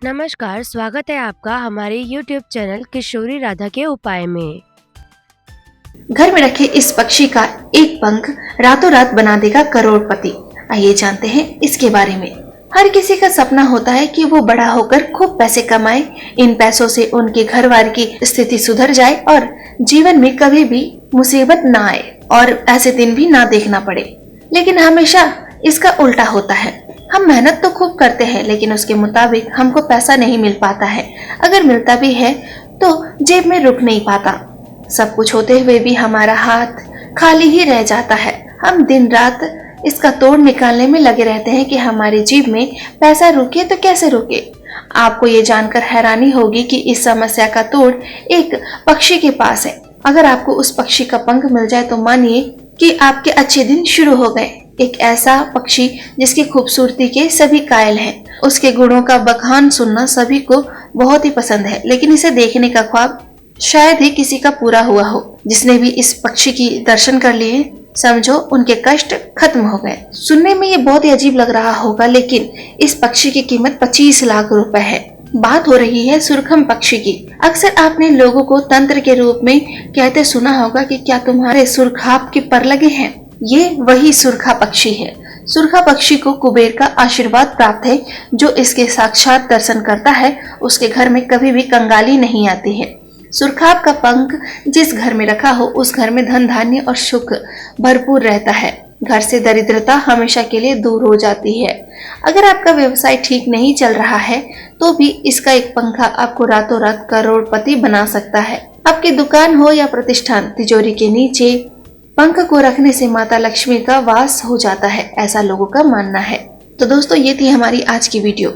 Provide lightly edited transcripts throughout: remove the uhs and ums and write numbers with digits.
नमस्कार, स्वागत है आपका हमारे YouTube चैनल किशोरी राधा के उपाय में। घर में रखे इस पक्षी का एक पंख रातों रात बना देगा करोड़पति। आइए जानते हैं इसके बारे में। हर किसी का सपना होता है कि वो बड़ा होकर खूब पैसे कमाए, इन पैसों से उनके घर वार की स्थिति सुधर जाए और जीवन में कभी भी मुसीबत ना आए और ऐसे दिन भी ना देखना पड़े। लेकिन हमेशा इसका उल्टा होता है। हम मेहनत तो खूब करते हैं लेकिन उसके मुताबिक हमको पैसा नहीं मिल पाता है। अगर मिलता भी है तो जेब में रुक नहीं पाता। सब कुछ होते हुए भी हमारा हाथ खाली ही रह जाता है। हम दिन रात इसका तोड़ निकालने में लगे रहते हैं कि हमारी जेब में पैसा रुके तो कैसे रुके। आपको ये जानकर हैरानी होगी कि इस समस्या का तोड़ एक पक्षी के पास है। अगर आपको उस पक्षी का पंख मिल जाए तो मानिए कि आपके अच्छे दिन शुरू हो गए। एक ऐसा पक्षी जिसकी खूबसूरती के सभी कायल हैं। उसके गुणों का बखान सुनना सभी को बहुत ही पसंद है, लेकिन इसे देखने का ख्वाब शायद ही किसी का पूरा हुआ हो। जिसने भी इस पक्षी की दर्शन कर लिए, समझो उनके कष्ट खत्म हो गए। सुनने में ये बहुत ही अजीब लग रहा होगा, लेकिन इस पक्षी की कीमत 25 लाख रुपए है। बात हो रही है सुरखम पक्षी की। अक्सर आपने लोगों को तंत्र के रूप में कहते सुना होगा कि क्या तुम्हारे सुरखाब के पर लगे हैं। ये वही सुरखा पक्षी है। सुरखा पक्षी को कुबेर का आशीर्वाद प्राप्त है। जो इसके साक्षात दर्शन करता है उसके घर में कभी भी कंगाली नहीं आती है। सुरखाब का पंख जिस घर में रखा हो उस घर में धन धान्य और सुख भरपूर रहता है। घर से दरिद्रता हमेशा के लिए दूर हो जाती है। अगर आपका व्यवसाय ठीक नहीं चल रहा है तो भी इसका एक पंखा आपको रातों रात करोड़पति बना सकता है। आपकी दुकान हो या प्रतिष्ठान, तिजोरी के नीचे पंख को रखने से माता लक्ष्मी का वास हो जाता है, ऐसा लोगों का मानना है। तो दोस्तों, ये थी हमारी आज की वीडियो।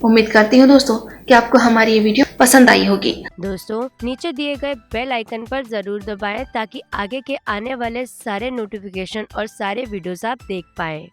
उम्मीद करती हूँ दोस्तों कि आपको हमारी ये वीडियो पसंद आई होगी। दोस्तों, नीचे दिए गए बेल आइकन पर जरूर दबाएं ताकि आगे के आने वाले सारे नोटिफिकेशन और सारे वीडियोस आप देख पाएं।